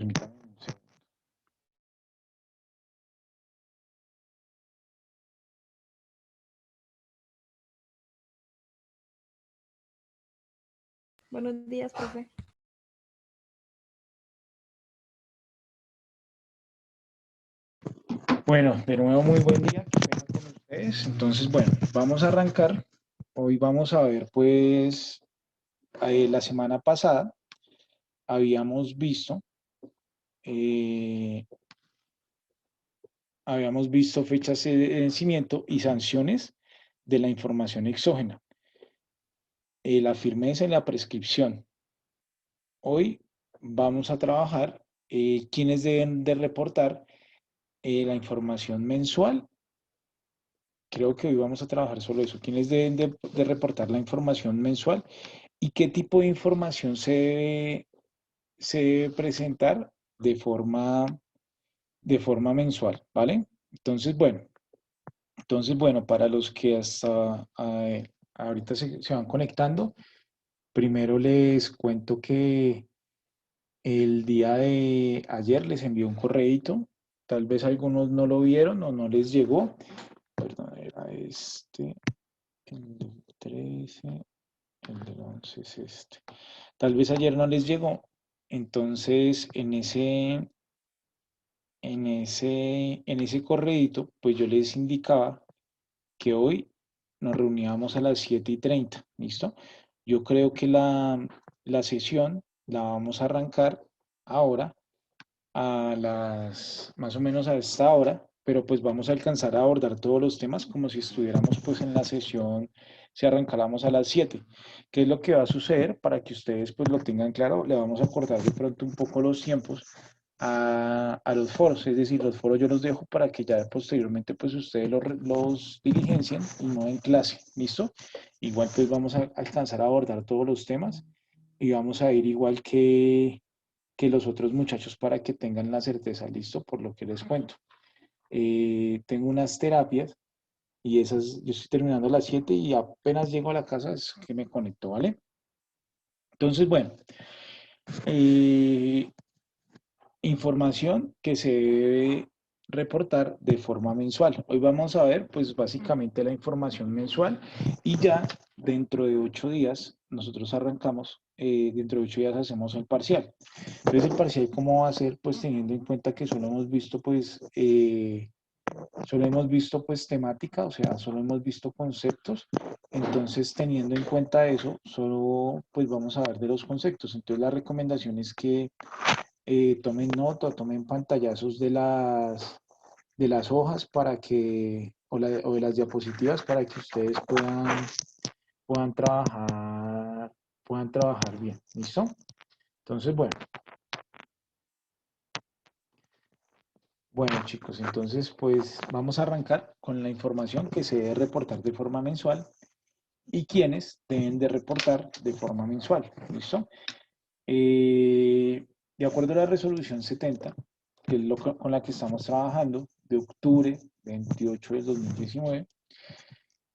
Permítame un segundo. Buenos días, profe. Bueno, de nuevo muy buen día, qué pena con ustedes. Entonces, bueno, vamos a arrancar. Hoy vamos a ver, pues, la semana pasada habíamos visto, eh, fechas de vencimiento y sanciones de la información exógena, la firmeza y la prescripción. Hoy vamos a trabajar quiénes deben de reportar la información mensual. Creo que hoy vamos a trabajar solo eso. ¿Quiénes deben de reportar la información mensual y qué tipo de información se debe presentar de forma mensual? ¿Vale? Entonces, bueno, para los que hasta ahorita se van conectando, primero les cuento que el día de ayer les envié un correíto. Tal vez algunos no lo vieron o no les llegó. Perdón, era este. El del 13, el del 11 es este. Tal vez ayer no les llegó. Entonces, en ese correíto, pues yo les indicaba que hoy nos reuníamos a las 7:30. ¿Listo? Yo creo que la sesión la vamos a arrancar ahora más o menos a esta hora, pero pues vamos a alcanzar a abordar todos los temas como si estuviéramos pues en la sesión, si arrancáramos a las 7. ¿Qué es lo que va a suceder? Para que ustedes pues lo tengan claro, le vamos a acordar de pronto un poco los tiempos a los foros, es decir, los foros yo los dejo para que ya posteriormente pues ustedes los diligencien y no en clase, ¿listo? Igual pues vamos a alcanzar a abordar todos los temas y vamos a ir igual que los otros muchachos para que tengan la certeza, listo, por lo que les cuento. Tengo unas terapias y esas, yo estoy terminando a las 7 y apenas llego a la casa es que me conecto, ¿vale? Entonces, bueno, eh, información que se debe reportar de forma mensual. Hoy vamos a ver, pues básicamente la información mensual y ya dentro de 8 días nosotros arrancamos, dentro de 8 días hacemos el parcial. Entonces el parcial, ¿cómo va a ser? Pues teniendo en cuenta que solo hemos visto pues temática, o sea, solo hemos visto conceptos. Entonces, teniendo en cuenta eso, solo pues vamos a ver de los conceptos. Entonces, la recomendación es que tomen nota, tomen pantallazos de las hojas o de las diapositivas para que ustedes puedan trabajar, puedan trabajar bien. ¿Listo? Entonces, bueno, chicos, entonces pues vamos a arrancar con la información que se debe reportar de forma mensual y quiénes deben de reportar de forma mensual. ¿Listo? De acuerdo a la resolución 70, que es con la que estamos trabajando, de octubre 28 del 2019,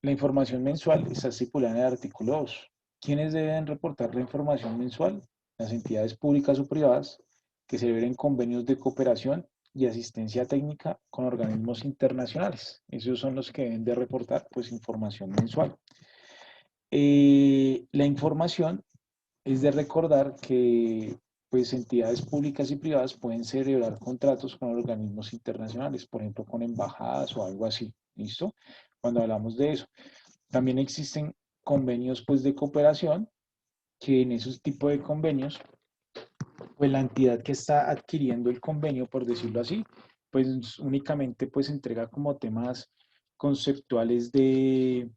la información mensual está estipulada en el artículo 2. ¿Quiénes deben reportar la información mensual? Las entidades públicas o privadas que celebren convenios de cooperación y asistencia técnica con organismos internacionales. Esos son los que deben de reportar pues información mensual. La información es de recordar que pues entidades públicas y privadas pueden celebrar contratos con organismos internacionales, por ejemplo con embajadas o algo así, ¿listo? Cuando hablamos de eso. También existen convenios pues de cooperación, que en esos tipos de convenios, pues la entidad que está adquiriendo el convenio, por decirlo así, pues únicamente pues entrega como temas conceptuales de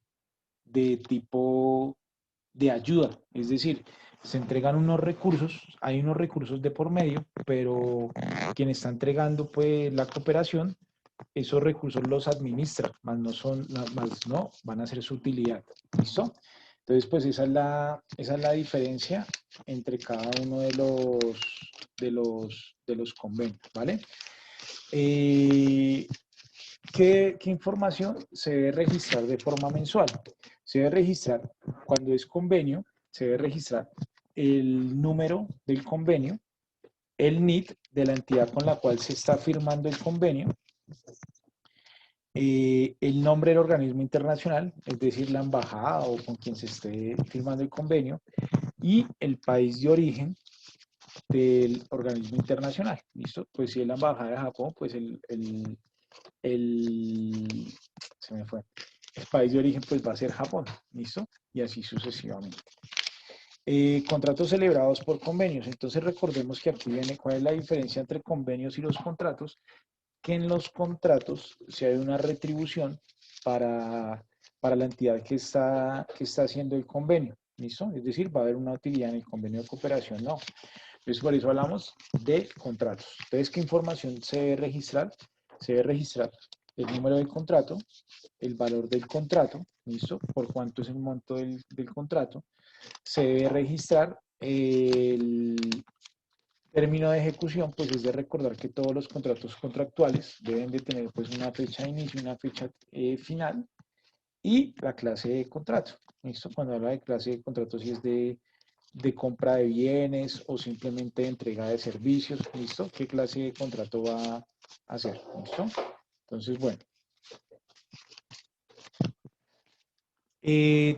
tipo de ayuda, es decir, se entregan unos recursos, hay unos recursos de por medio, pero quien está entregando pues la cooperación, esos recursos los administra, más no van a ser su utilidad. ¿Listo? Entonces, pues esa es la diferencia entre cada uno de los convenios, ¿vale? Eh, ¿qué información se debe registrar de forma mensual? Se debe registrar, cuando es convenio, se debe registrar el número del convenio, el NIT de la entidad con la cual se está firmando el convenio, el nombre del organismo internacional, es decir, la embajada o con quien se esté firmando el convenio, y el país de origen del organismo internacional. ¿Listo? Pues si es la embajada de Japón, pues se me fue. El país de origen pues va a ser Japón. ¿Listo? Y así sucesivamente. Contratos celebrados por convenios. Entonces recordemos que aquí viene cuál es la diferencia entre convenios y los contratos, que en los contratos se hay una retribución para la entidad que está haciendo el convenio. ¿Listo? Es decir, va a haber una utilidad en el convenio de cooperación, no. Entonces, por eso hablamos de contratos. Entonces, ¿qué información se debe registrar? Se debe registrar el número del contrato, el valor del contrato, ¿listo? Por cuánto es el monto del contrato. Se debe registrar el término de ejecución, pues es de recordar que todos los contratos contractuales deben de tener pues una fecha de inicio y una fecha final, y la clase de contrato. ¿Listo? Cuando habla de clase de contrato, si es de compra de bienes o simplemente de entrega de servicios, ¿listo? ¿Qué clase de contrato va a hacer? ¿Listo? Entonces, bueno.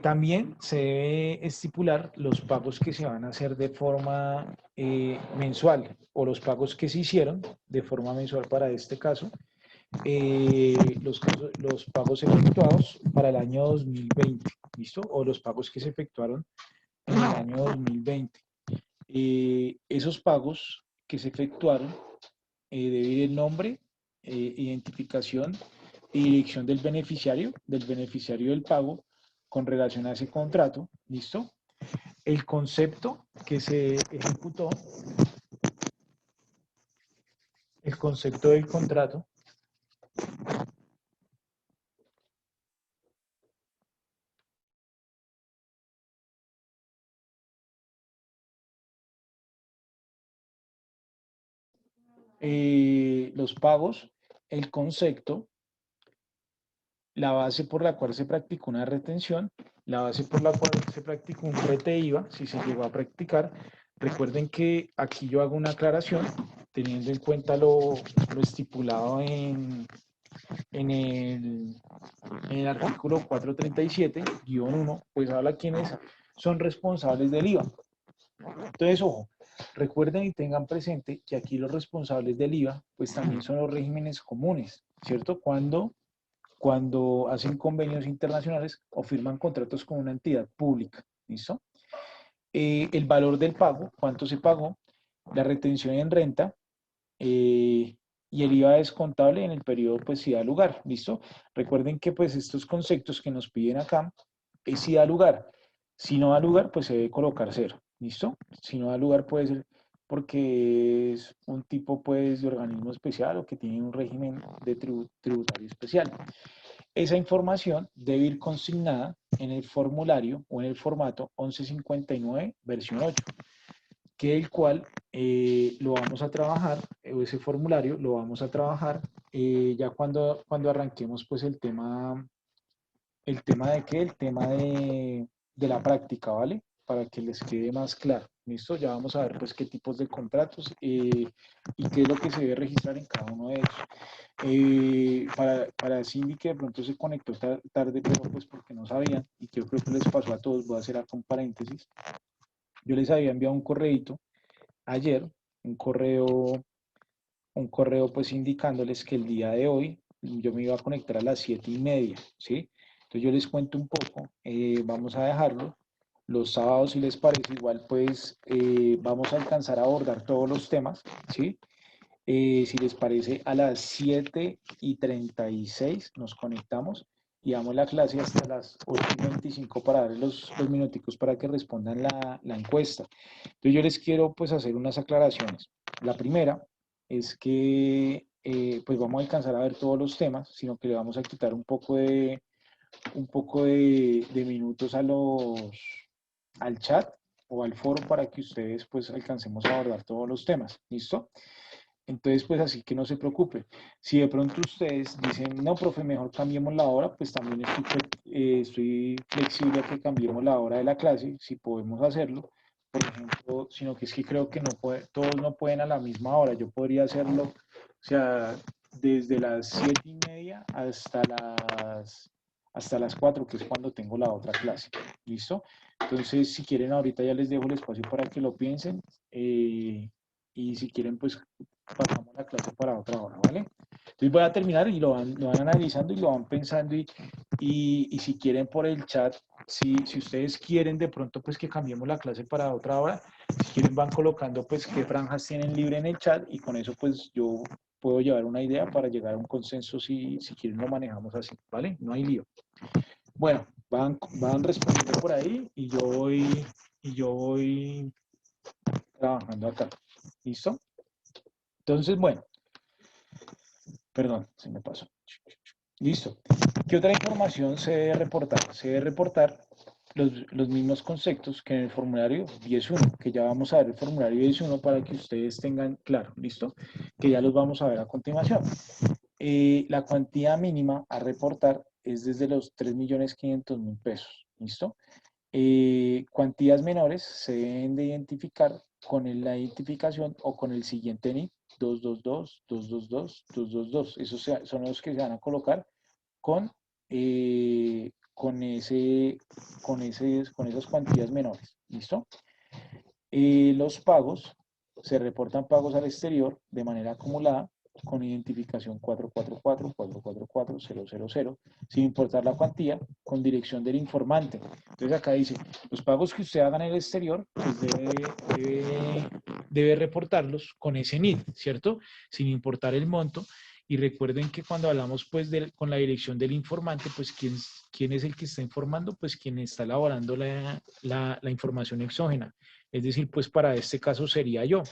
También se debe estipular los pagos que se van a hacer de forma mensual o los pagos que se hicieron de forma mensual para este caso, los pagos efectuados para el año 2020, ¿listo? O los pagos que se efectuaron en el año 2020. Esos pagos que se efectuaron debe ir el nombre, identificación y dirección del beneficiario del pago con relación a ese contrato, ¿listo? El concepto que se ejecutó, el concepto del contrato, los pagos, el concepto, la base por la cual se practicó una retención, la base por la cual se practicó un rete IVA, si se llegó a practicar. Recuerden que aquí yo hago una aclaración, teniendo en cuenta lo estipulado en el artículo 437-1, pues habla quiénes son responsables del IVA. Entonces, ojo, recuerden y tengan presente que aquí los responsables del IVA, pues también son los regímenes comunes, ¿cierto? Cuando hacen convenios internacionales o firman contratos con una entidad pública, ¿listo? El valor del pago, cuánto se pagó, la retención en renta, y el IVA descontable en el periodo, pues si da lugar, ¿listo? Recuerden que pues estos conceptos que nos piden acá es si da lugar. Si no da lugar, pues se debe colocar cero, ¿listo? Si no da lugar puede ser porque es un tipo pues de organismo especial o que tiene un régimen de tributario especial. Esa información debe ir consignada en el formulario o en el formato 1159 versión 8, que el cual lo vamos a trabajar, o ese formulario lo vamos a trabajar ya cuando arranquemos pues el tema de qué, el tema de la práctica, ¿vale? Para que les quede más claro. ¿Listo? Ya vamos a ver pues qué tipos de contratos y qué es lo que se debe registrar en cada uno de ellos. Para Cindy, que de pronto se conectó tarde, pero pues porque no sabían, y que yo creo que les pasó a todos, voy a hacer acá un paréntesis. Yo les había enviado un correíto ayer, un correo pues indicándoles que el día de hoy yo me iba a conectar a las 7:30, ¿sí? Entonces yo les cuento un poco, vamos a dejarlo. Los sábados, si les parece, igual pues vamos a alcanzar a abordar todos los temas, ¿sí? Si les parece, a las 7:36 nos conectamos y damos la clase hasta las 8:25 para darles los minuticos para que respondan la encuesta. Entonces yo les quiero pues hacer unas aclaraciones. La primera es que pues vamos a alcanzar a ver todos los temas, sino que le vamos a quitar un poco de minutos al chat o al foro para que ustedes pues alcancemos a abordar todos los temas. ¿Listo? Entonces, pues así que no se preocupe. Si de pronto ustedes dicen, no, profe, mejor cambiemos la hora, pues también estoy flexible a que cambiemos la hora de la clase, si podemos hacerlo, por ejemplo, sino que es que creo que no puede, todos no pueden a la misma hora. Yo podría hacerlo, o sea, desde las 7:30 hasta las 4, que es cuando tengo la otra clase. ¿Listo? Entonces, si quieren, ahorita ya les dejo el espacio para que lo piensen. Y si quieren, pues pasamos la clase para otra hora, ¿vale? Entonces voy a terminar y lo van analizando y lo van pensando y si quieren por el chat, si ustedes quieren de pronto pues que cambiemos la clase para otra hora, si quieren van colocando pues qué franjas tienen libre en el chat y con eso pues yo puedo llevar una idea para llegar a un consenso si quieren lo manejamos así, ¿vale? No hay lío. Bueno, van respondiendo por ahí y yo voy trabajando acá. ¿Listo? Entonces, bueno, perdón, se me pasó. Listo. ¿Qué otra información se debe reportar? Se debe reportar los mismos conceptos que en el formulario 10.1, que ya vamos a ver el formulario 10.1 para que ustedes tengan claro, ¿listo? Que ya los vamos a ver a continuación. La cuantía mínima a reportar es desde los 3.500.000 pesos, ¿listo? Cuantías menores se deben de identificar con la identificación o con el siguiente NIP 222, 222, 222. Esos son los que se van a colocar con, con esas cuantías menores. ¿Listo? Los pagos, se reportan pagos al exterior de manera acumulada con identificación 444-444-000, sin importar la cuantía, con dirección del informante. Entonces acá dice, los pagos que usted haga en el exterior, pues debe reportarlos con ese NID, ¿cierto? Sin importar el monto. Y recuerden que cuando hablamos pues con la dirección del informante, pues ¿quién es el que está informando? Pues quien está elaborando la información exógena. Es decir, pues para este caso sería yo.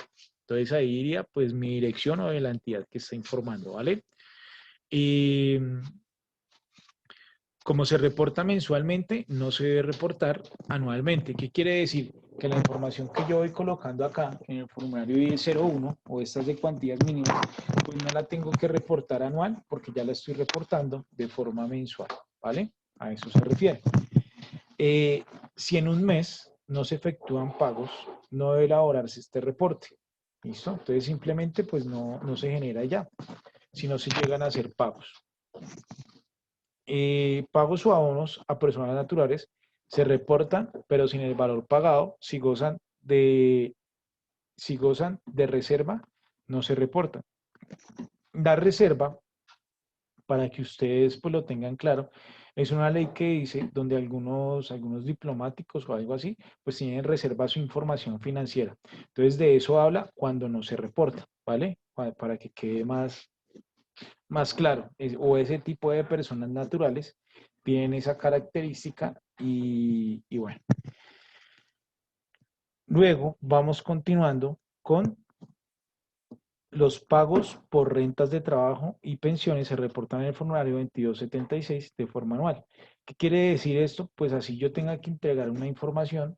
Entonces ahí iría pues mi dirección o de la entidad que está informando, ¿vale? Y como se reporta mensualmente, no se debe reportar anualmente. ¿Qué quiere decir? Que la información que yo voy colocando acá en el formulario 10.01 o estas de cuantías mínimas, pues no la tengo que reportar anual porque ya la estoy reportando de forma mensual, ¿vale? A eso se refiere. Si en un mes no se efectúan pagos, no debe elaborarse este reporte. ¿Listo? Entonces simplemente pues no se genera ya, si no se llegan a hacer pagos. Pagos o abonos a personas naturales se reportan, pero sin el valor pagado, si gozan de reserva, no se reportan. La reserva, para que ustedes pues lo tengan claro, es una ley que dice donde algunos diplomáticos o algo así, pues tienen reserva su información financiera. Entonces de eso habla cuando no se reporta, ¿vale? Para que quede más claro. O ese tipo de personas naturales tienen esa característica y bueno. Luego vamos continuando con los pagos por rentas de trabajo y pensiones se reportan en el formulario 2276 de forma anual. ¿Qué quiere decir esto? Pues así yo tenga que entregar una información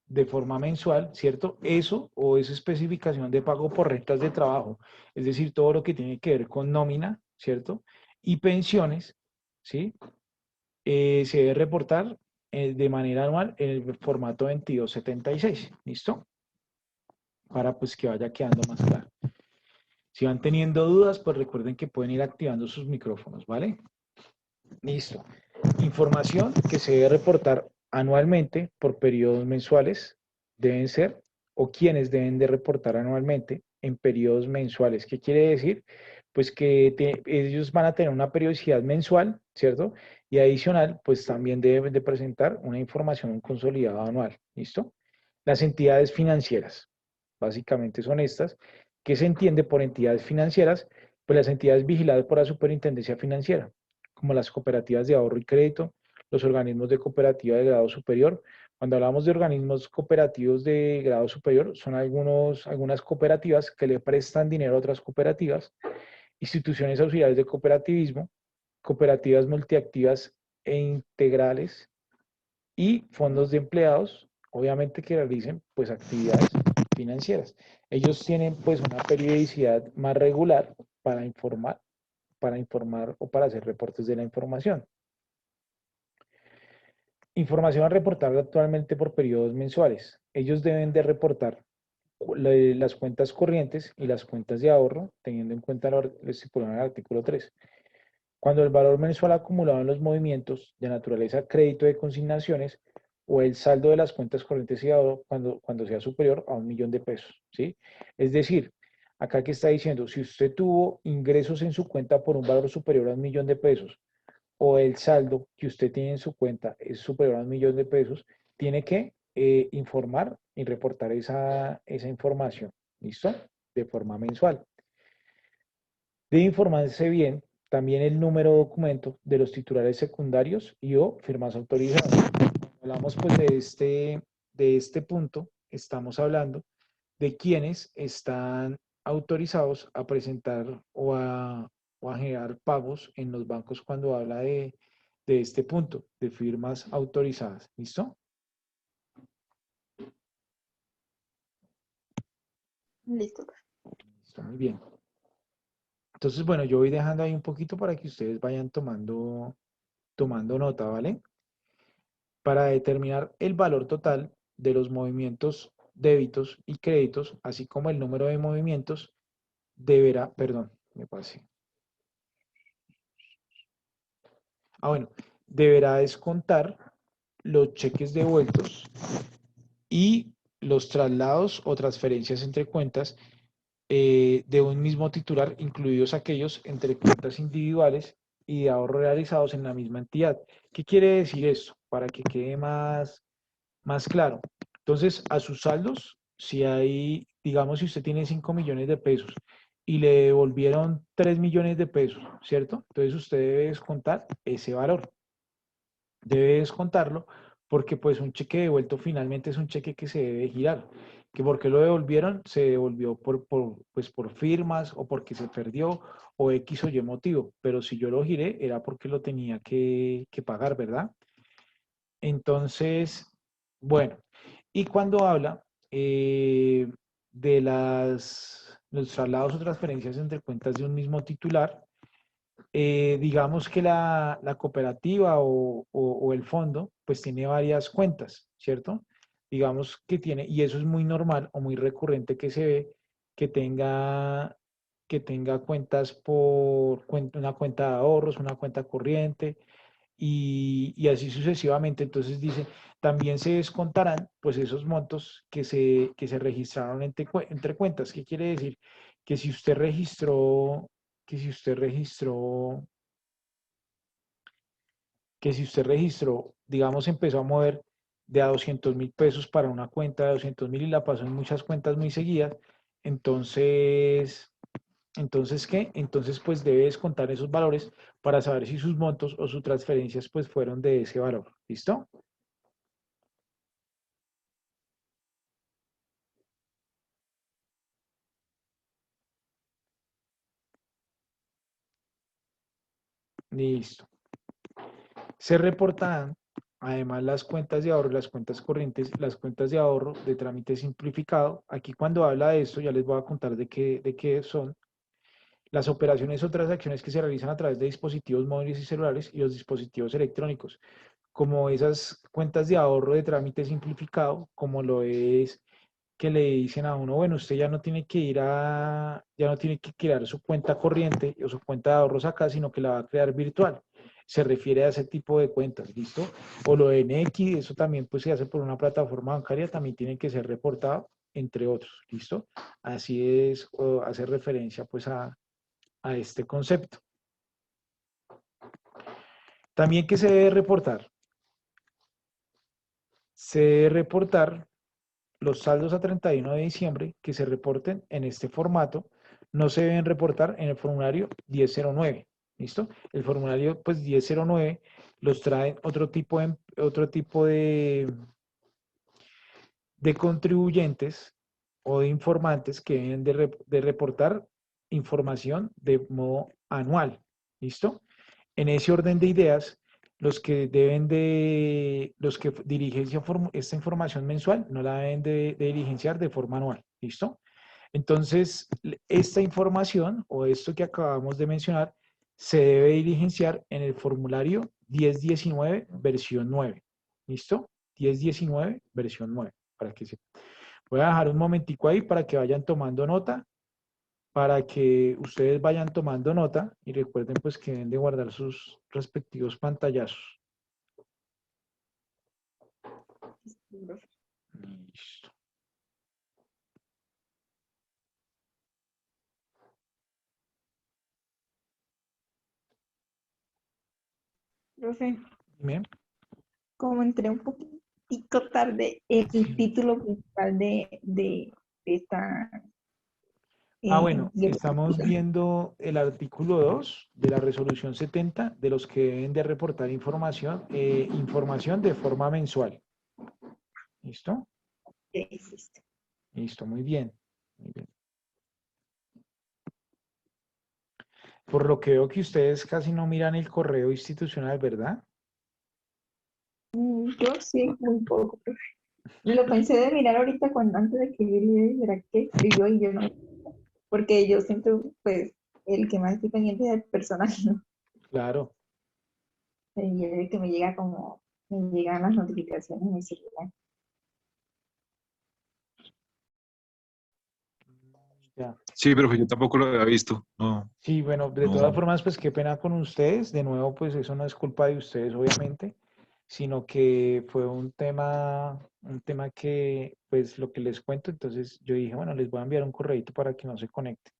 de forma mensual, ¿cierto? Eso o esa especificación de pago por rentas de trabajo, es decir, todo lo que tiene que ver con nómina, ¿cierto? Y pensiones, ¿sí? Se debe reportar de manera anual en el formato 2276, ¿listo? Para pues que vaya quedando más claro. Si van teniendo dudas, pues recuerden que pueden ir activando sus micrófonos, ¿vale? Listo. Información que se debe reportar anualmente por periodos mensuales deben ser, o quienes deben de reportar anualmente en periodos mensuales. ¿Qué quiere decir? Pues que ellos van a tener una periodicidad mensual, ¿cierto? Y adicional, pues también deben de presentar una información consolidada anual, ¿listo? Las entidades financieras, básicamente son estas. ¿Qué se entiende por entidades financieras? Pues las entidades vigiladas por la Superintendencia Financiera, como las cooperativas de ahorro y crédito, los organismos de cooperativa de grado superior. Cuando hablamos de organismos cooperativos de grado superior, son algunas cooperativas que le prestan dinero a otras cooperativas, instituciones auxiliares de cooperativismo, cooperativas multiactivas e integrales y fondos de empleados, obviamente que realicen pues actividades financieras. Ellos tienen pues una periodicidad más regular para informar o para hacer reportes de la información. Información a reportar actualmente por periodos mensuales. Ellos deben de reportar las cuentas corrientes y las cuentas de ahorro, teniendo en cuenta lo estipulado en el artículo 3. Cuando el valor mensual acumulado en los movimientos de naturaleza crédito de consignaciones o el saldo de las cuentas corrientes y ahorro cuando sea superior a 1.000.000 de pesos, ¿sí? Es decir, acá que está diciendo, si usted tuvo ingresos en su cuenta por un valor superior a 1.000.000 de pesos o el saldo que usted tiene en su cuenta es superior a 1.000.000 de pesos, tiene que informar y reportar esa información, ¿listo? De forma mensual. Debe informarse bien también el número de documento de los titulares secundarios y o firmas autorizadas. Cuando hablamos pues de este punto, estamos hablando de quienes están autorizados a presentar o a generar pagos en los bancos cuando habla de este punto, de firmas autorizadas. ¿Listo? Listo. Listo, muy bien. Entonces, bueno, yo voy dejando ahí un poquito para que ustedes vayan tomando nota, ¿vale? Para determinar el valor total de los movimientos débitos y créditos, así como el número de movimientos, deberá, perdón, me pasé. Bueno, deberá descontar los cheques devueltos y los traslados o transferencias entre cuentas de un mismo titular, incluidos aquellos entre cuentas individuales y de ahorro realizados en la misma entidad. ¿Qué quiere decir esto? Para que quede más claro. Entonces, a sus saldos, si hay, digamos, si usted tiene 5 millones de pesos y le devolvieron 3 millones de pesos, ¿cierto? Entonces usted debe descontar ese valor. Debe descontarlo porque pues un cheque devuelto finalmente es un cheque que se debe girar. Que porque lo devolvieron, se devolvió pues por firmas o porque se perdió o X o Y motivo. Pero si yo lo giré era porque lo tenía que pagar, ¿verdad? Entonces, bueno, y cuando habla de los traslados o transferencias entre cuentas de un mismo titular, digamos que la cooperativa o el fondo, pues tiene varias cuentas, ¿cierto? Digamos que tiene, y eso es muy normal o muy recurrente que se ve, que tenga cuentas una cuenta de ahorros, una cuenta corriente, y así sucesivamente. Entonces dice, también se descontarán pues esos montos que se registraron entre cuentas. ¿Qué quiere decir? Que si usted registró, que si usted registró, que si usted registró, digamos, empezó a mover de a 200.000 pesos para una cuenta de 200.000 y la pasó en muchas cuentas muy seguidas, entonces, ¿qué? Entonces, pues debe descontar esos valores para saber si sus montos o sus transferencias, pues fueron de ese valor. ¿Listo? Listo. Se reportarán, además, las cuentas de ahorro, las cuentas corrientes, las cuentas de ahorro de trámite simplificado. Aquí cuando habla de esto, ya les voy a contar de qué son. Las operaciones o transacciones que se realizan a través de dispositivos móviles y celulares y los dispositivos electrónicos, como esas cuentas de ahorro de trámite simplificado, como lo es que le dicen a uno, bueno, usted ya no tiene que crear su cuenta corriente o su cuenta de ahorros acá, sino que la va a crear virtual. Se refiere a ese tipo de cuentas, ¿listo? O lo de NX, eso también pues se hace por una plataforma bancaria, también tiene que ser reportado, entre otros, ¿listo? Así es, hace referencia pues a este concepto. También que se debe reportar. Se debe reportar los saldos a 31 de diciembre que se reporten en este formato. No se deben reportar en el formulario 1009. ¿Listo? El formulario pues 1009 los trae otro tipo de contribuyentes o de informantes que deben de reportar información de modo anual. ¿Listo? En ese orden de ideas, los que dirigen esta información mensual no la deben de diligenciar de forma anual. ¿Listo? Entonces, esta información o esto que acabamos de mencionar se debe diligenciar en el formulario 1019 versión 9. ¿Listo? 1019, versión 9, para que se... Voy a dejar un momentico ahí para que vayan tomando nota, para que ustedes vayan tomando nota y recuerden pues que deben de guardar sus respectivos pantallazos. Listo. Profe, Dime. como entré un poquitico tarde, el Sí. título principal de esta Bueno, estamos diapositiva. viendo el artículo 2 de la resolución 70 de los que deben de reportar información de forma mensual. ¿Listo? ¿Qué hiciste? Listo, muy bien. Muy bien. Por lo que veo que ustedes casi no miran el correo institucional, ¿verdad? Yo sí, muy poco, profe. Lo pensé de mirar ahorita cuando antes de que yo le dijera que escribió y yo no, porque yo siempre, pues, el que más estoy pendiente es el personal, ¿no? Claro. Y es el que me llega como, me llegan las notificaciones en mi celular. Ya. Sí, pero yo tampoco lo había visto. No, Sí, bueno, de todas no. formas, pues qué pena con ustedes. De nuevo, pues eso no es culpa de ustedes, obviamente, sino que fue un tema que, pues lo que les cuento, entonces yo dije, bueno, les voy a enviar un correíto para que no se conecten.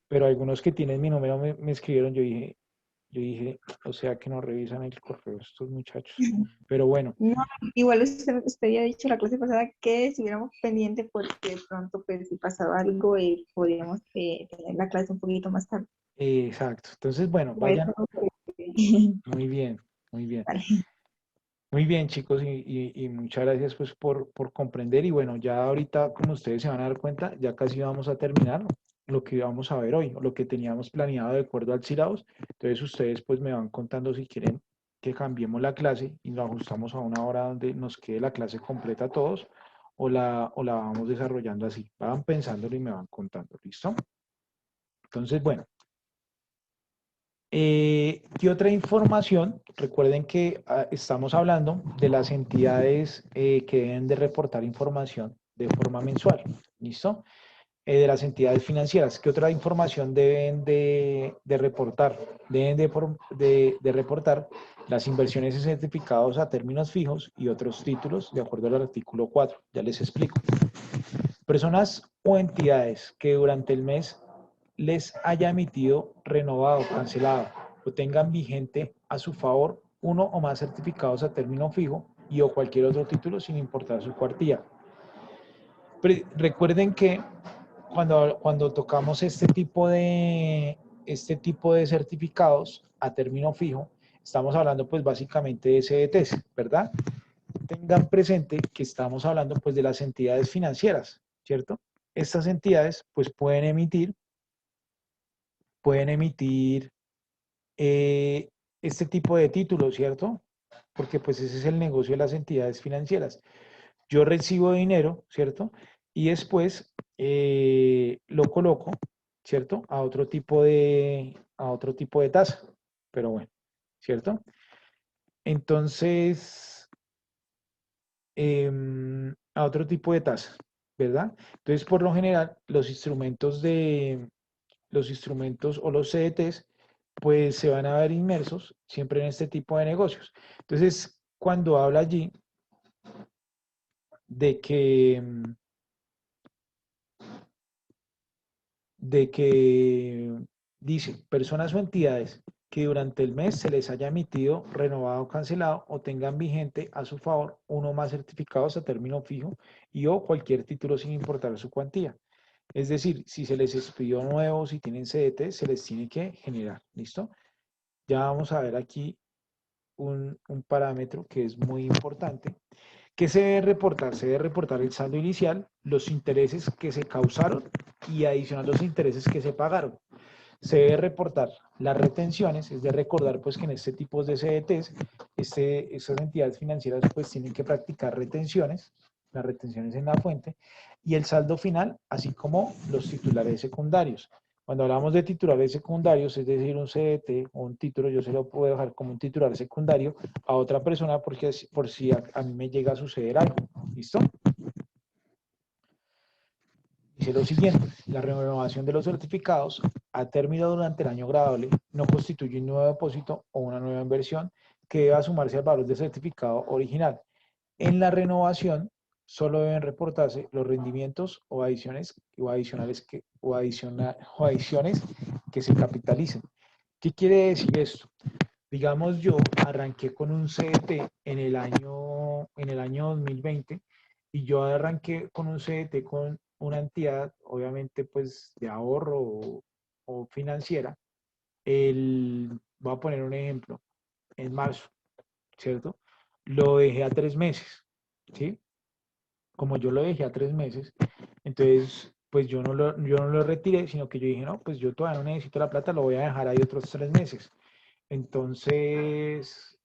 Pero algunos que tienen mi número me escribieron, yo dije, o sea que no revisan el correo estos muchachos. Pero bueno, No, igual usted había dicho la clase pasada que estuviéramos pendientes porque de pronto, pues, si pasaba algo, podríamos tener la clase un poquito más tarde. exacto. Entonces, bueno, Por eso, vayan, pues, muy bien, muy bien. vale. Muy bien, chicos, y muchas gracias pues por comprender. Y bueno, ya ahorita, como ustedes se van a dar cuenta, ya casi vamos a terminar lo que vamos a ver hoy, o lo que teníamos planeado de acuerdo al CIRAOS. Entonces ustedes pues me van contando si quieren que cambiemos la clase y lo ajustamos a una hora donde nos quede la clase completa a todos, o la vamos desarrollando así. Van pensándolo y me van contando, ¿listo? Entonces, bueno. ¿Qué otra información? Recuerden que estamos hablando de las entidades que deben de reportar información de forma mensual. ¿Listo? De las entidades financieras. ¿Qué otra información deben de reportar? Deben de reportar las inversiones y certificados a términos fijos y otros títulos de acuerdo al artículo 4. Ya les explico. Personas o entidades que durante el mes les haya emitido, renovado, cancelado o tengan vigente a su favor uno o más certificados a término fijo y o cualquier otro título sin importar su cuantía. Recuerden que cuando tocamos este tipo de certificados a término fijo, estamos hablando pues básicamente de CDTs, ¿verdad? Tengan presente que estamos hablando pues de las entidades financieras, ¿cierto? Estas entidades pues pueden emitir este tipo de títulos, ¿cierto? Porque pues ese es el negocio de las entidades financieras. Yo recibo dinero, ¿cierto? Y después lo coloco, ¿cierto? A otro tipo de tasa. Pero bueno, ¿cierto? Entonces, a otro tipo de tasa, ¿verdad? Entonces, por lo general, los instrumentos o los CDTs, pues se van a ver inmersos siempre en este tipo de negocios. Entonces, cuando habla allí de que dice personas o entidades que durante el mes se les haya emitido, renovado, cancelado o tengan vigente a su favor uno o más certificados a término fijo y o cualquier título sin importar su cuantía. Es decir, si se les expidió nuevo, si tienen CDT, se les tiene que generar. ¿Listo? Ya vamos a ver aquí un parámetro que es muy importante. ¿Qué se debe reportar? Se debe reportar el saldo inicial, los intereses que se causaron y adicional los intereses que se pagaron. Se debe reportar las retenciones, es de recordar pues que en este tipo de CDTs, estas entidades financieras pues tienen que practicar retenciones, las retenciones en la fuente, y el saldo final, así como los titulares secundarios. Cuando hablamos de titulares secundarios, es decir, un CDT o un título, yo se lo puedo dejar como un titular secundario a otra persona porque por si a mí me llega a suceder algo. ¿Listo? Dice lo siguiente: la renovación de los certificados a término durante el año gradable no constituye un nuevo depósito o una nueva inversión que deba sumarse al valor del certificado original. En la renovación solo deben reportarse los rendimientos o adiciones que se capitalicen. ¿Qué quiere decir esto? Digamos, yo arranqué con un CDT en el año 2020 y yo arranqué con un CDT con una entidad, obviamente, pues de ahorro o financiera. Voy a poner un ejemplo, en marzo, ¿cierto? Lo dejé a 3 meses, ¿sí? Como yo lo dejé a 3 meses, entonces, pues yo no lo retiré, sino que yo dije, no, pues yo todavía no necesito la plata, lo voy a dejar ahí otros 3 meses. Entonces,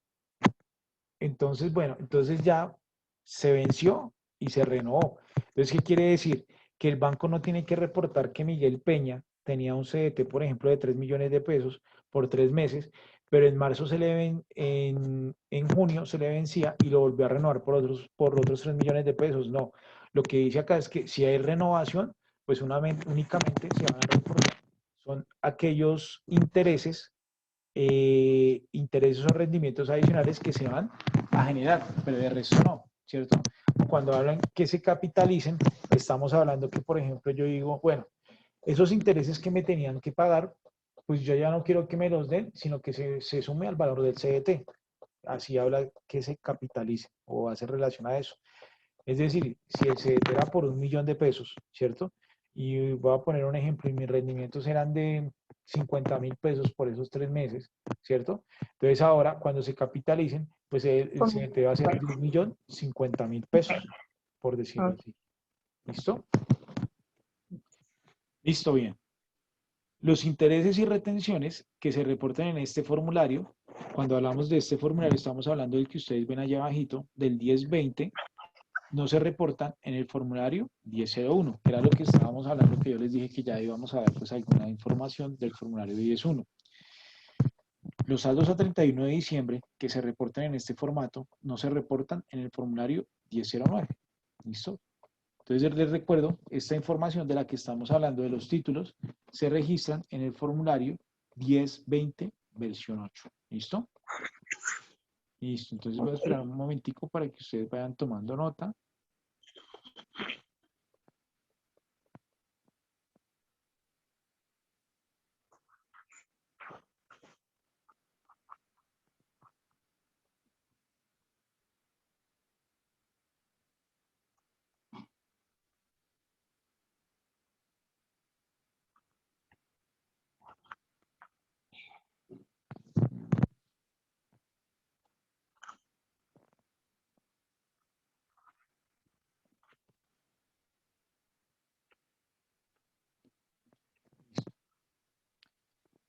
bueno, entonces ya se venció y se renovó. Entonces, ¿qué quiere decir? Que el banco no tiene que reportar que Miguel Peña tenía un CDT, por ejemplo, de 3 millones de pesos por 3 meses, pero en marzo en junio se le vencía y lo volvió a renovar por otros 3 millones de pesos. No, lo que dice acá es que si hay renovación, pues únicamente se van a reportar, son aquellos intereses o rendimientos adicionales que se van a generar, pero de resto no, ¿cierto? Cuando hablan que se capitalicen, estamos hablando que, por ejemplo, yo digo, bueno, esos intereses que me tenían que pagar, pues yo ya no quiero que me los den, sino que se sume al valor del CDT. Así habla que se capitalice o hace relación a eso. Es decir, si el CDT era por 1 millón de pesos, ¿cierto? Y voy a poner un ejemplo, y mis rendimientos eran de 50.000 pesos por esos 3 meses, ¿cierto? Entonces ahora, cuando se capitalicen, pues el CDT va a ser de 1.050.000 pesos, por decirlo así. ¿Listo? Listo, bien. Los intereses y retenciones que se reportan en este formulario, cuando hablamos de este formulario, estamos hablando del que ustedes ven allá abajito, del 1020, no se reportan en el formulario 1001, que era lo que estábamos hablando, que yo les dije que ya íbamos a ver pues alguna información del formulario 10.1. Los saldos a 31 de diciembre que se reportan en este formato no se reportan en el formulario 1009. ¿Listo? Entonces les recuerdo, esta información de la que estamos hablando de los títulos se registran en el formulario 1020 versión 8. ¿Listo? Listo. Entonces voy a esperar un momentico para que ustedes vayan tomando nota.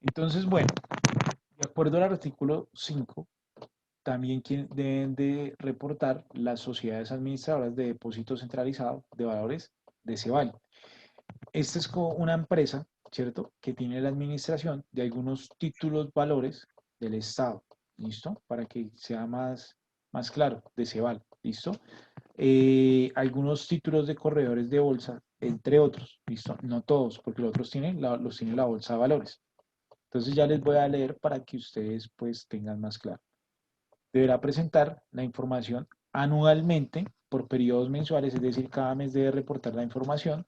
Entonces, bueno, de acuerdo al artículo 5, también deben de reportar las sociedades administradoras de depósito centralizado de valores de CEVAL. Esta es como una empresa, ¿cierto?, que tiene la administración de algunos títulos valores del Estado, ¿listo? Para que sea más claro, de CEVAL, ¿listo? Algunos títulos de corredores de bolsa, entre otros, ¿listo? No todos, porque los otros los tiene la bolsa de valores. Entonces ya les voy a leer para que ustedes pues tengan más claro. Deberá presentar la información anualmente por periodos mensuales, es decir, cada mes debe reportar la información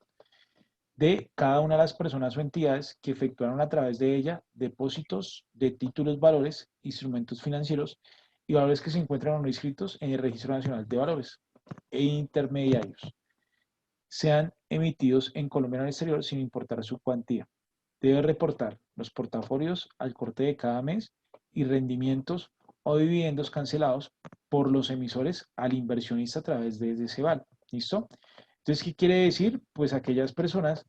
de cada una de las personas o entidades que efectuaron a través de ella depósitos de títulos, valores, instrumentos financieros y valores que se encuentran o no inscritos en el Registro Nacional de Valores e intermediarios, sean emitidos en Colombia o en el exterior sin importar su cuantía. Debe reportar los portafolios al corte de cada mes y rendimientos o dividendos cancelados por los emisores al inversionista a través de CEVAL. ¿Listo? Entonces, ¿qué quiere decir? Pues aquellas personas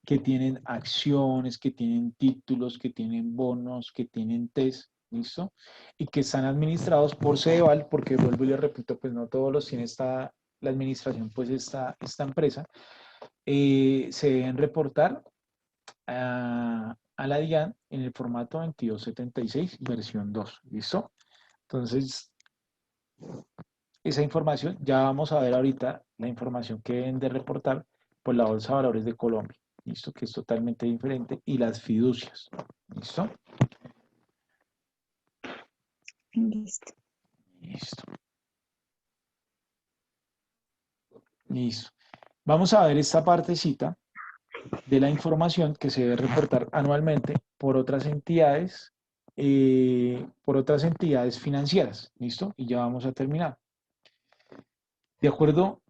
que tienen acciones, que tienen títulos, que tienen bonos, que tienen TES, ¿listo? Y que están administrados por CEVAL, porque vuelvo y les repito, pues no todos los tiene la administración, pues esta empresa, se deben reportar a la DIAN en el formato 2276, versión 2. ¿Listo? Entonces, esa información, ya vamos a ver ahorita la información que deben de reportar por la Bolsa de Valores de Colombia. ¿Listo? Que es totalmente diferente. Y las fiducias. ¿Listo? Listo. Listo. Listo. Vamos a ver esta partecita de la información que se debe reportar anualmente por otras entidades financieras. ¿Listo? Y ya vamos a terminar. De acuerdo,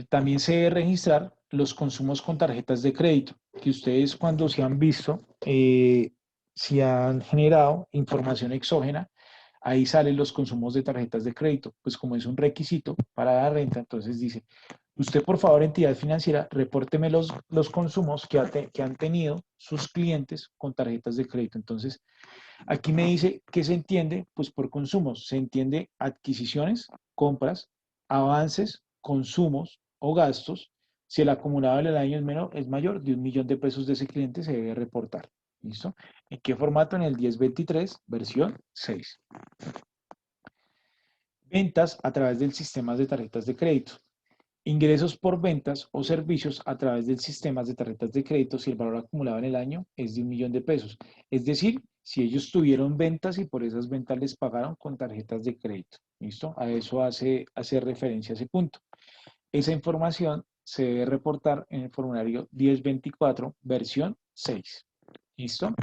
también se debe registrar los consumos con tarjetas de crédito, que ustedes cuando se han visto, si han generado información exógena, ahí salen los consumos de tarjetas de crédito, pues como es un requisito para la renta, entonces dice, usted por favor, entidad financiera, repórteme los consumos que han tenido sus clientes con tarjetas de crédito. Entonces, aquí me dice que se entiende, pues por consumos, se entiende adquisiciones, compras, avances, consumos o gastos. Si el acumulado del año es mayor de 1.000.000 de pesos de ese cliente, se debe reportar. ¿Listo? ¿En qué formato? En el 1023, versión 6. Ventas a través del sistema de tarjetas de crédito. Ingresos por ventas o servicios a través del sistema de tarjetas de crédito si el valor acumulado en el año es de 1.000.000 de pesos. Es decir, si ellos tuvieron ventas y por esas ventas les pagaron con tarjetas de crédito. ¿Listo? A eso hace referencia ese punto. Esa información se debe reportar en el formulario 1024, versión 6. ¿Listo?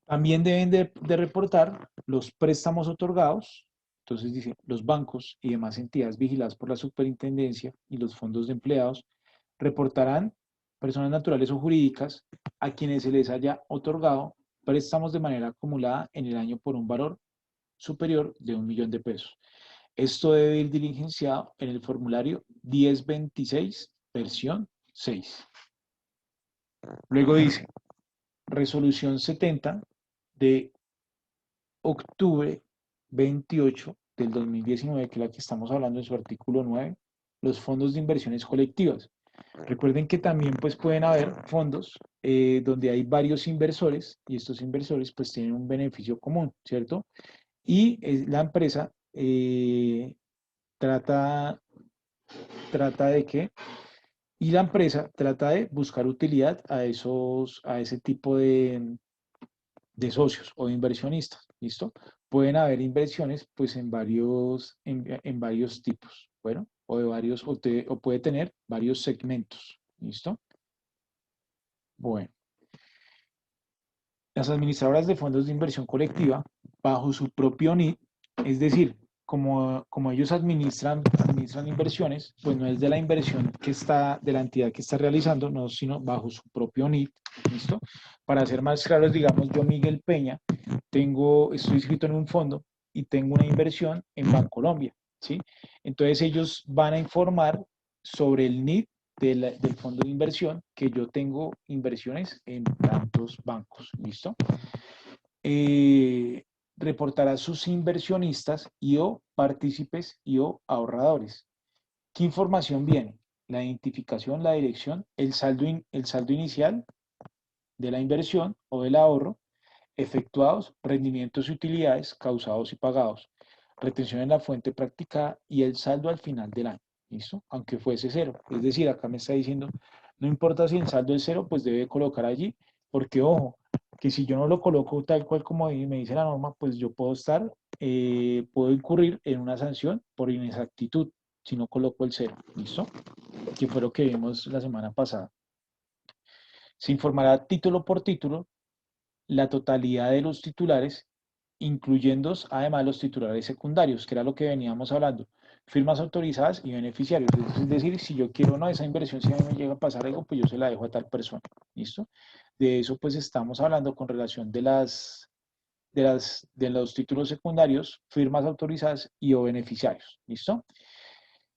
También deben de reportar los préstamos otorgados. Entonces dice, los bancos y demás entidades vigiladas por la superintendencia y los fondos de empleados reportarán personas naturales o jurídicas a quienes se les haya otorgado préstamos de manera acumulada en el año por un valor superior de 1.000.000 de pesos. Esto debe ir diligenciado en el formulario 1026, versión 6. Luego dice, resolución 70 de octubre 28 del 2019, que es la que estamos hablando en su artículo 9, los fondos de inversiones colectivas. Recuerden que también pues pueden haber fondos donde hay varios inversores y estos inversores pues tienen un beneficio común, ¿cierto? Y la empresa trata de que, y la empresa trata de buscar utilidad a ese tipo de socios o de inversionistas, ¿listo? Pueden haber inversiones pues en varios tipos, bueno, o puede tener varios segmentos, ¿listo? Bueno, las administradoras de fondos de inversión colectiva, bajo su propio NID, es decir, como ellos administran inversiones, pues no es de la inversión de la entidad que está realizando, no, sino bajo su propio NID, ¿listo? Para ser más claros, digamos, yo, Miguel Peña, estoy inscrito en un fondo y tengo una inversión en Bancolombia, ¿sí? Entonces ellos van a informar sobre el NID del fondo de inversión que yo tengo inversiones en tantos bancos, ¿listo? Reportará sus inversionistas y o partícipes y o ahorradores. ¿Qué información viene? La identificación, la dirección, el saldo inicial de la inversión o del ahorro, efectuados, rendimientos y utilidades causados y pagados, retención en la fuente practicada y el saldo al final del año. ¿Listo? Aunque fuese cero. Es decir, acá me está diciendo, no importa si el saldo es cero, pues debe colocar allí, porque ojo, que si yo no lo coloco tal cual como me dice la norma, pues yo puedo incurrir en una sanción por inexactitud si no coloco el cero. ¿Listo? Que fue lo que vimos la semana pasada. Se informará título por título la totalidad de los titulares, incluyendo además los titulares secundarios, que era lo que veníamos hablando, firmas autorizadas y beneficiarios. Es decir, si yo quiero no, esa inversión, si a mí me llega a pasar algo, pues yo se la dejo a tal persona. ¿Listo? De eso pues estamos hablando con relación de los títulos secundarios, firmas autorizadas y o beneficiarios. ¿Listo?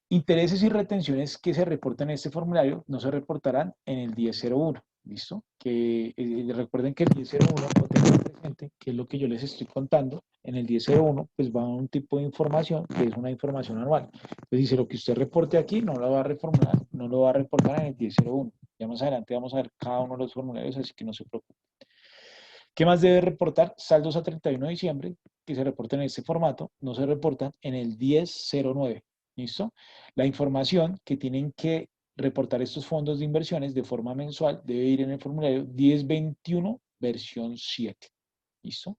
Intereses y retenciones que se reportan en este formulario no se reportarán en el 1001. ¿Listo? Que recuerden que el 1001, o tengan presente, que es lo que yo les estoy contando, en el 1001 pues va a un tipo de información que es una información anual. Entonces dice, lo que usted reporte aquí no lo va a reformular, no lo va a reportar en el 1001. Ya más adelante vamos a ver cada uno de los formularios, así que no se preocupen. ¿Qué más debe reportar? Saldos a 31 de diciembre, que se reportan en este formato, no se reportan en el 1009. ¿Listo? La información que tienen que reportar estos fondos de inversiones de forma mensual debe ir en el formulario 1021, versión 7. ¿Listo?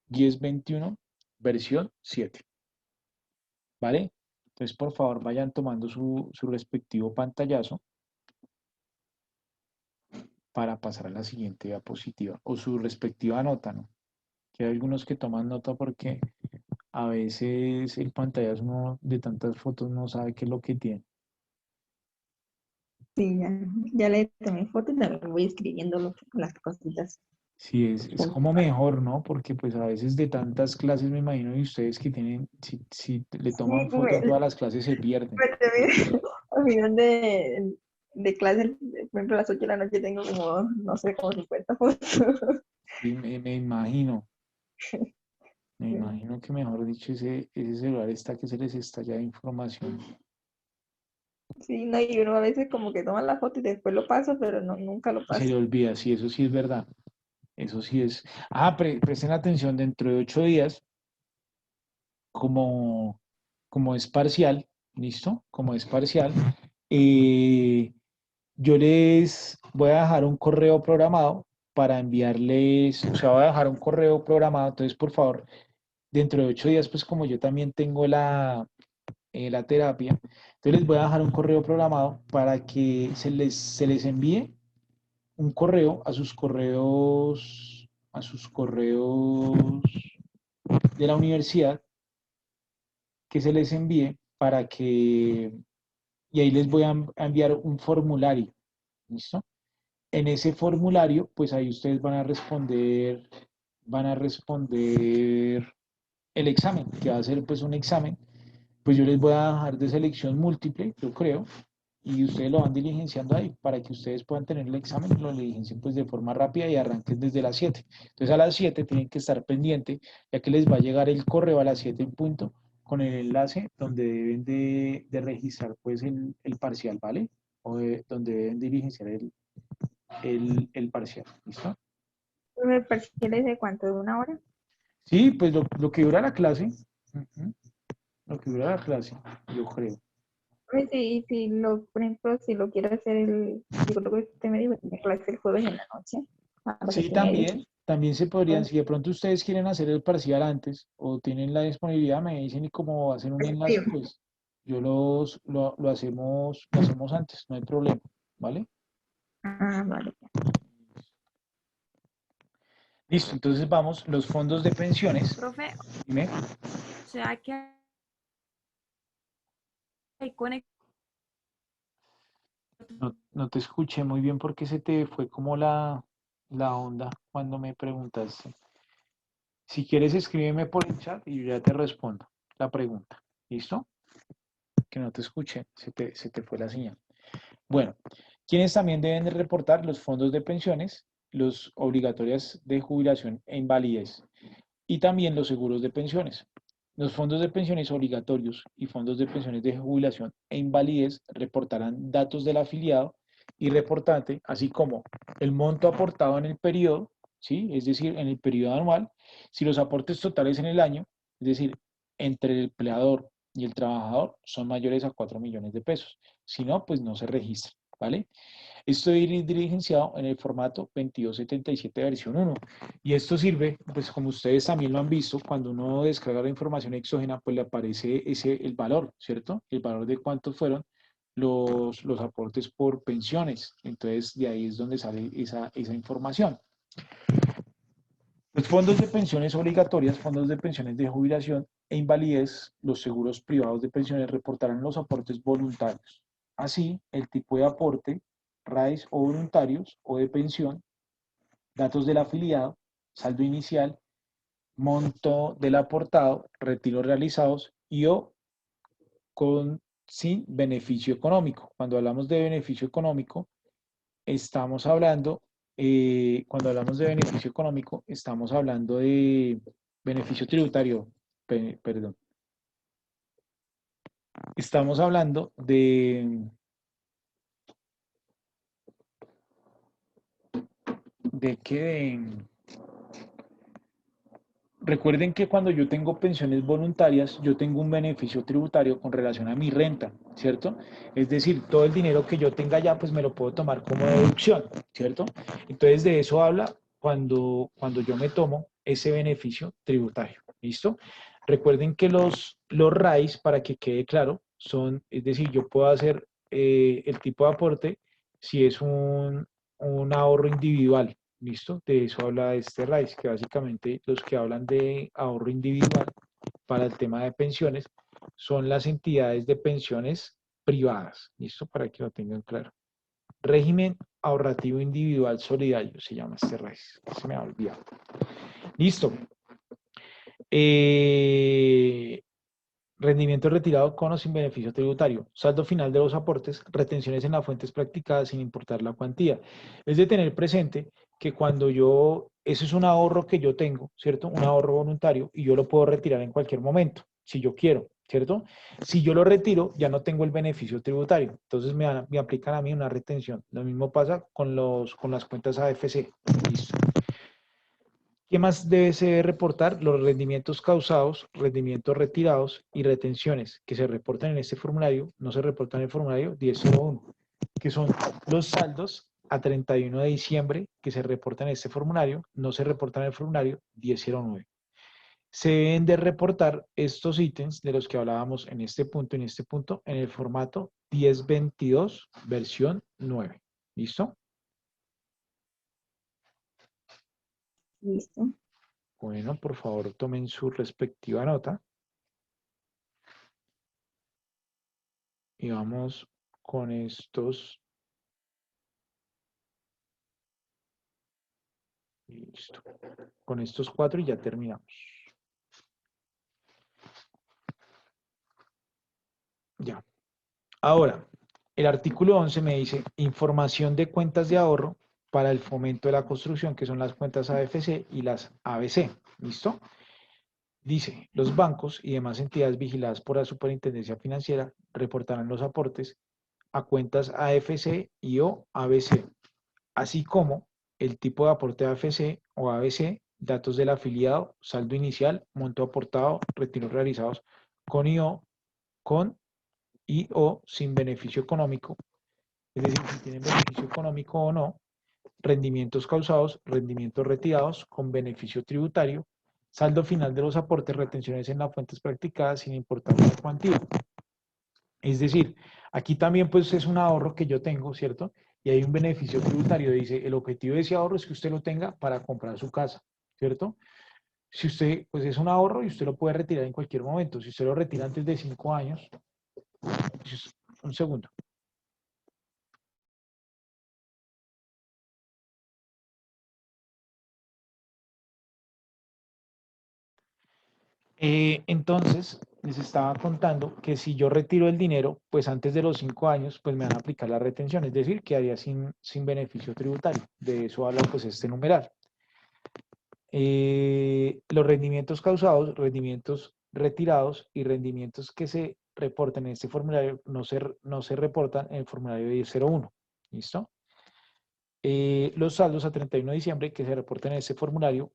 1021, versión 7. ¿Vale? Entonces, por favor, vayan tomando su respectivo pantallazo para pasar a la siguiente diapositiva o su respectiva nota, ¿no? Que hay algunos que toman nota porque a veces el pantallazo de tantas fotos no sabe qué es lo que tiene. Sí, ya le tomé fotos y también voy escribiendo las cositas. Sí, es como mejor, ¿no? Porque pues a veces de tantas clases me imagino y ustedes que tienen, si le Sí, toman foto a todas las clases se pierden. al final de clase, por ejemplo, a las 8 de la noche tengo como, no sé, como 50 fotos. Y me imagino, que mejor dicho ese celular está que se les estalla de información. Sí, no, y uno a veces como que toma la foto y después lo paso, pero no, nunca lo Y se le paso. olvida, sí, eso sí es verdad. Eso sí es. Ah, presten atención, dentro de 8 días, como, como es parcial, ¿listo? Como es parcial, eh, yo les voy a dejar un correo programado para enviarles, o sea, voy a dejar un correo programado, entonces por favor, dentro de 8 días, pues como yo también tengo la terapia, entonces les voy a dejar un correo programado para que se les envíe un correo a sus correos de la universidad, que se les envíe para que, y ahí les voy a enviar un formulario, ¿listo? En ese formulario, pues ahí ustedes van a responder el examen, que va a ser pues un examen, pues yo les voy a dejar de selección múltiple, yo creo, y ustedes lo van diligenciando ahí para que ustedes puedan tener el examen y lo diligencien pues de forma rápida y arranquen desde las 7. Entonces a las 7 tienen que estar pendiente, ya que les va a llegar el correo a las 7 en punto con el enlace donde deben de registrar pues el parcial, ¿vale? Donde deben diligenciar el parcial, ¿listo? ¿El parcial es de cuánto? ¿De una hora? Sí, pues lo que dura la clase, ujú, lo que dura la clase, yo creo. Pues sí, si lo, por ejemplo, si lo quiero hacer yo creo que usted me dijo, tiene clase el jueves en la noche, a las Sí, 7:30. también se podrían, Pues, si de pronto ustedes quieren hacer el parcial antes o tienen la disponibilidad, me dicen y como hacen un enlace, sí. pues yo lo hacemos antes, no hay problema, ¿vale? Ah, vale. Listo, entonces vamos, los fondos de pensiones, Profe, dime, o sea que hay conexión. no te escuché muy bien porque se te fue como la onda cuando me preguntaste. Si quieres, escríbeme por el chat y yo ya te respondo la pregunta, ¿listo? Que no te escuché, se te fue la señal. Bueno, quienes también deben de reportar los fondos de pensiones, los obligatorias de jubilación e invalidez y también los seguros de pensiones. Los fondos de pensiones obligatorios y fondos de pensiones de jubilación e invalidez reportarán datos del afiliado y reportante, así como el monto aportado en el periodo, ¿sí? Es decir, en el periodo anual, si los aportes totales en el año, es decir, entre el empleador y el trabajador, son mayores a 4 millones de pesos. Si no, pues no se registra, ¿vale? Esto es diligenciado en el formato 2277 versión 1. Y esto sirve, pues como ustedes también lo han visto, cuando uno descarga la información exógena, pues le aparece el valor, ¿cierto? El valor de cuántos fueron los aportes por pensiones. Entonces, de ahí es donde sale esa información. Los fondos de pensiones obligatorias, fondos de pensiones de jubilación e invalidez, los seguros privados de pensiones reportarán los aportes voluntarios. Así, el tipo de aporte, RAES o voluntarios o de pensión, datos del afiliado, saldo inicial, monto del aportado, retiros realizados y o sin beneficio económico. Cuando hablamos de beneficio económico, estamos hablando, cuando hablamos de beneficio económico, estamos hablando de beneficio tributario, perdón. Estamos hablando ¿De qué? Recuerden que cuando yo tengo pensiones voluntarias, yo tengo un beneficio tributario con relación a mi renta, ¿cierto? Es decir, todo el dinero que yo tenga ya, pues me lo puedo tomar como deducción, ¿cierto? Entonces, de eso habla cuando yo me tomo ese beneficio tributario, ¿listo? Recuerden que los RAIs, para que quede claro, son, es decir, yo puedo hacer el tipo de aporte si es un ahorro individual. ¿Listo? De eso habla este RAIS, que básicamente los que hablan de ahorro individual para el tema de pensiones son las entidades de pensiones privadas. ¿Listo? Para que lo tengan claro. Régimen ahorrativo individual solidario se llama este RAIS. Se me ha olvidado. Listo. Rendimiento retirado con o sin beneficio tributario, saldo final de los aportes, retenciones en las fuentes practicadas sin importar la cuantía. Es de tener presente que cuando eso es un ahorro que yo tengo, ¿cierto? Un ahorro voluntario y yo lo puedo retirar en cualquier momento, si yo quiero, ¿cierto? Si yo lo retiro, ya no tengo el beneficio tributario, entonces me aplican a mí una retención. Lo mismo pasa con las cuentas AFC. Listo. ¿Qué más debe se reportar? Los rendimientos causados, rendimientos retirados y retenciones que se reportan en este formulario, no se reportan en el formulario 1001, que son los saldos a 31 de diciembre que se reportan en este formulario, no se reportan en el formulario 1009. Se deben de reportar estos ítems de los que hablábamos en este punto, en el formato 1022, versión 9. ¿Listo? Listo. Bueno, por favor, tomen su respectiva nota. Y vamos con estos. Listo. Con estos 4 y ya terminamos. Ya. Ahora, el artículo 11 me dice información de cuentas de ahorro para el fomento de la construcción, que son las cuentas AFC y las ABC. ¿Listo? Dice, los bancos y demás entidades vigiladas por la Superintendencia Financiera reportarán los aportes a cuentas AFC y o ABC, así como el tipo de aporte AFC o ABC, datos del afiliado, saldo inicial, monto aportado, retiros realizados con y o sin beneficio económico, es decir, si tienen beneficio económico o no, rendimientos causados, rendimientos retirados con beneficio tributario, saldo final de los aportes, retenciones en las fuentes practicadas sin importar la cuantía. Es decir, aquí también pues es un ahorro que yo tengo, ¿cierto? Y hay un beneficio tributario. Dice, el objetivo de ese ahorro es que usted lo tenga para comprar su casa, ¿cierto? Si usted, pues es un ahorro y usted lo puede retirar en cualquier momento. Si usted lo retira antes de 5 años, pues, un segundo. Entonces, les estaba contando que si yo retiro el dinero, pues antes de los 5 años, pues me van a aplicar la retención, es decir, quedaría sin beneficio tributario. De eso habla pues este numeral. Los rendimientos causados, rendimientos retirados y rendimientos que se reportan en este formulario no se reportan en el formulario 1001. ¿Listo? Los saldos a 31 de diciembre que se reportan en este formulario.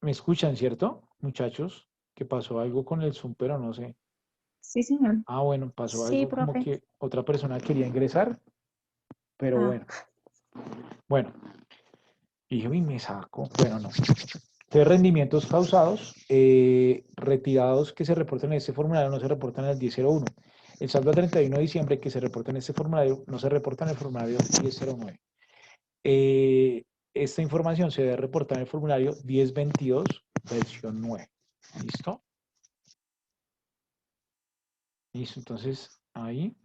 ¿Me escuchan, cierto, muchachos? Que pasó algo con el Zoom, pero no sé. Sí, señor. Ah, bueno, pasó Sí, algo como profe. que otra persona quería ingresar, pero Ah. bueno. Bueno, y yo me saco. Bueno, no. Entonces, rendimientos causados, retirados que se reportan en este formulario no se reportan en el 1001. El saldo a 31 de diciembre que se reporta en este formulario no se reporta en el formulario 1009. Esta información se debe reportar en el formulario 1022, versión 9. ¿Listo? Listo, entonces ahí.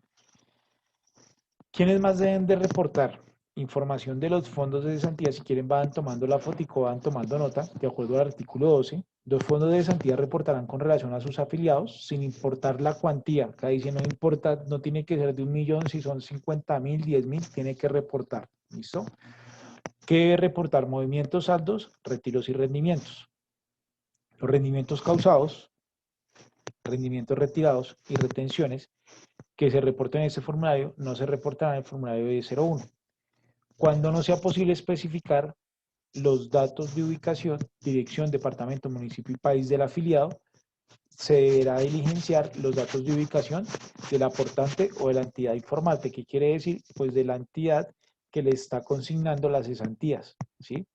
¿Quiénes más deben de reportar? Información de los fondos de cesantía, si quieren van tomando la fotico, van tomando nota, de acuerdo al artículo 12. Los fondos de cesantía reportarán con relación a sus afiliados, sin importar la cuantía. Acá dice, no importa, no tiene que ser de 1.000.000, si son 50.000, 10.000, tiene que reportar. ¿Listo? ¿Qué debe reportar? Movimientos, saldos, retiros y rendimientos. Los rendimientos causados, rendimientos retirados y retenciones que se reporten en este formulario no se reportarán en el formulario 1001. Cuando no sea posible especificar los datos de ubicación, dirección, departamento, municipio y país del afiliado, se deberá diligenciar los datos de ubicación del aportante o de la entidad informante. ¿Qué quiere decir? Pues de la entidad que le está consignando las cesantías, ¿sí?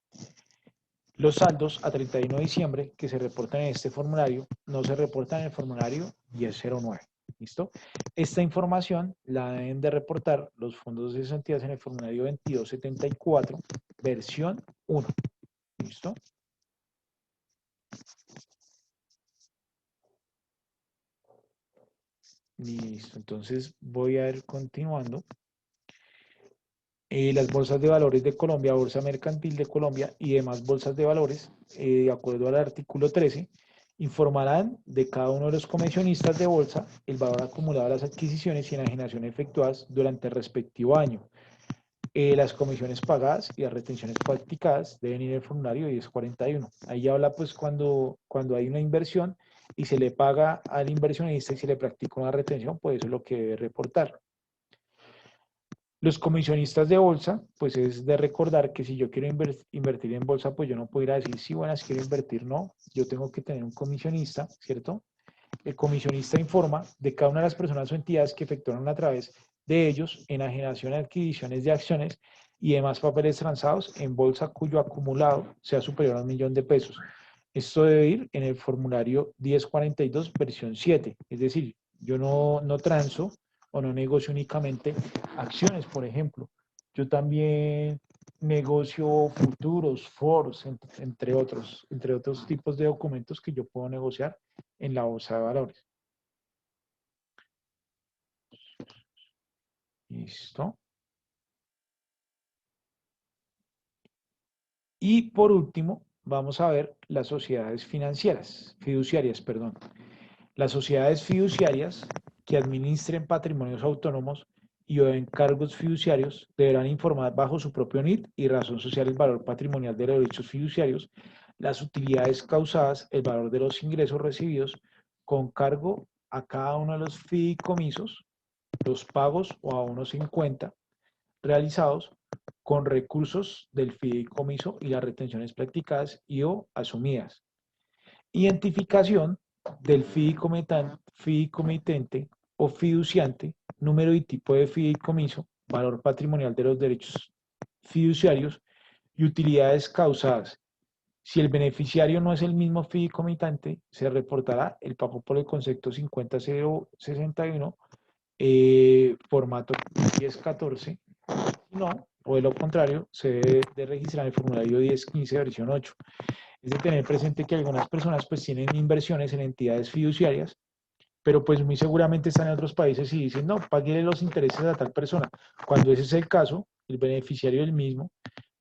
Los saldos a 31 de diciembre que se reportan en este formulario no se reportan en el formulario 1009. ¿Listo? Esta información la deben de reportar los fondos de cesantías en el formulario 2274, versión 1. ¿Listo? Listo. Entonces voy a ir continuando. Las bolsas de valores de Colombia, Bolsa Mercantil de Colombia y demás bolsas de valores, de acuerdo al artículo 13, informarán de cada uno de los comisionistas de bolsa el valor acumulado de las adquisiciones y enajenaciones efectuadas durante el respectivo año. Las comisiones pagadas y las retenciones practicadas deben ir al formulario 1041. Ahí habla pues cuando hay una inversión y se le paga al inversionista y se le practica una retención, pues eso es lo que debe reportar. Los comisionistas de bolsa, pues es de recordar que si yo quiero invertir en bolsa, pues yo no puedo ir a decir, sí, bueno, si quiero invertir, no. Yo tengo que tener un comisionista, ¿cierto? El comisionista informa de cada una de las personas o entidades que efectuaron a través de ellos enajenación y adquisiciones de acciones y demás papeles transados en bolsa cuyo acumulado sea superior a 1.000.000 de pesos. Esto debe ir en el formulario 1042, versión 7. Es decir, yo no transo o no negocio únicamente acciones, por ejemplo. Yo también negocio futuros, foros, entre otros tipos de documentos que yo puedo negociar en la bolsa de valores. Listo. Y por último, vamos a ver las sociedades fiduciarias, perdón. Las sociedades fiduciarias que administren patrimonios autónomos y o encargos fiduciarios deberán informar bajo su propio NIT y razón social el valor patrimonial de los derechos fiduciarios, las utilidades causadas, el valor de los ingresos recibidos con cargo a cada uno de los fideicomisos, los pagos o abonos en cuenta realizados con recursos del fideicomiso y las retenciones practicadas y o asumidas. Identificación del fideicomitente o fiduciante, número y tipo de fideicomiso, valor patrimonial de los derechos fiduciarios y utilidades causadas. Si el beneficiario no es el mismo fideicomitante, se reportará el pago por el concepto 50061, formato 1014. Si no, o de lo contrario, se debe de registrar el formulario 1015, versión 8. Es de tener presente que algunas personas pues tienen inversiones en entidades fiduciarias, pero pues muy seguramente están en otros países y dicen, no, páguele los intereses a tal persona. Cuando ese es el caso, el beneficiario del mismo,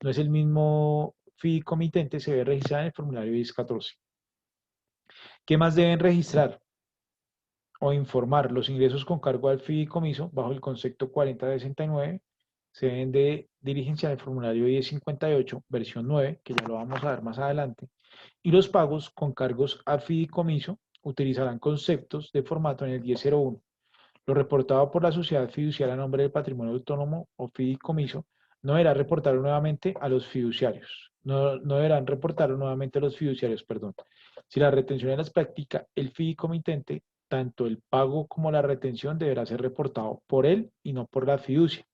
no es el mismo fideicomitente, se debe registrar en el formulario 1014. ¿Qué más deben registrar o informar? Los ingresos con cargo al fideicomiso bajo el concepto 4069 se deben de diligenciar el formulario 1058, versión 9, que ya lo vamos a ver más adelante, y los pagos con cargos a fideicomiso utilizarán conceptos de formato en el 1001. Lo reportado por la sociedad fiduciaria a nombre del patrimonio autónomo o fideicomiso no deberá reportarlo nuevamente a los fiduciarios. No deberán reportarlo nuevamente a los fiduciarios, perdón. Si la retención las practica el fideicomitente, tanto el pago como la retención deberá ser reportado por él y no por la fiducia.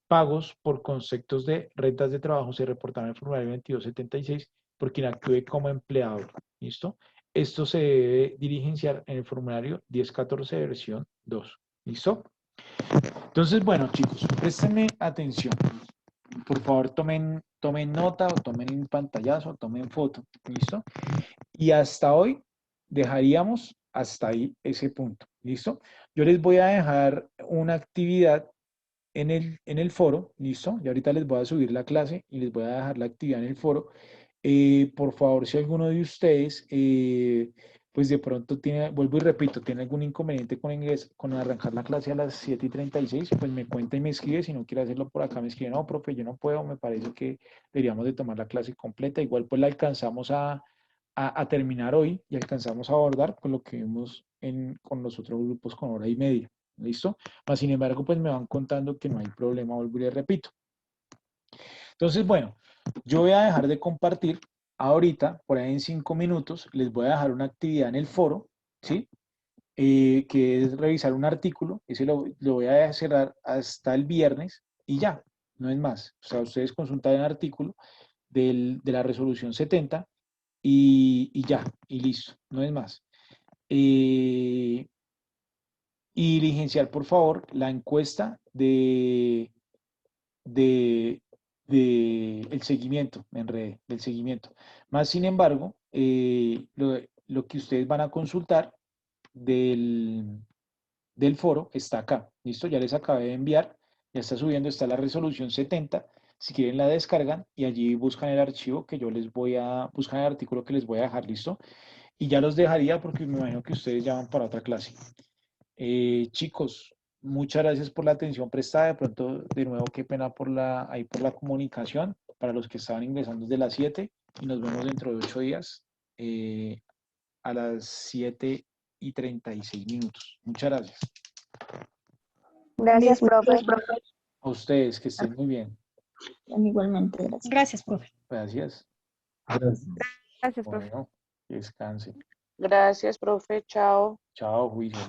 Pagos por conceptos de rentas de trabajo se reportarán en el formulario 2276 por quien actúe como empleador. ¿Listo? Esto se debe diligenciar en el formulario 1014 de versión 2. ¿Listo? Entonces, bueno, chicos, préstenme atención. Por favor, tomen nota o tomen un pantallazo, o tomen foto. ¿Listo? Y hasta hoy dejaríamos hasta ahí ese punto. ¿Listo? Yo les voy a dejar una actividad en el foro, ¿listo? Y ahorita les voy a subir la clase y les voy a dejar la actividad en el foro. Por favor, si alguno de ustedes, pues de pronto tiene, vuelvo y repito, tiene algún inconveniente con arrancar la clase a las 7:36, pues me cuenta y me escribe. Si no quiere hacerlo por acá, me escribe, no, profe, yo no puedo, me parece que deberíamos de tomar la clase completa. Igual pues la alcanzamos a terminar hoy y alcanzamos a abordar con lo que vimos con los otros grupos con hora y media. ¿listo? Mas, sin embargo, pues me van contando que no hay problema, vuelvo y les repito. Entonces, bueno, yo voy a dejar de compartir ahorita, por ahí en 5 minutos, les voy a dejar una actividad en el foro, ¿sí? Que es revisar un artículo, ese lo voy a cerrar hasta el viernes y ya, no es más. O sea, ustedes consultan el artículo de la resolución 70 y ya, y listo, no es más. Y diligenciar, por favor, la encuesta de, el seguimiento, me enredé, del seguimiento. Más sin embargo, lo que ustedes van a consultar del foro está acá, ¿listo? Ya les acabé de enviar, ya está subiendo, está la resolución 70. Si quieren la descargan y allí buscan el archivo que yo les voy a, buscan el artículo que les voy a dejar, ¿listo? Y ya los dejaría porque me imagino que ustedes ya van para otra clase. Chicos, muchas gracias por la atención prestada. De pronto, de nuevo, qué pena ahí por la comunicación para los que estaban ingresando desde las 7 y nos vemos dentro de 8 días a las 7:36. Muchas gracias. Gracias, profe. A ustedes, que estén muy bien. Igualmente, gracias. Gracias, profe. Gracias. Gracias. Gracias, profe. Bueno, que descansen. Gracias, profe. Chao. Chao, juicio.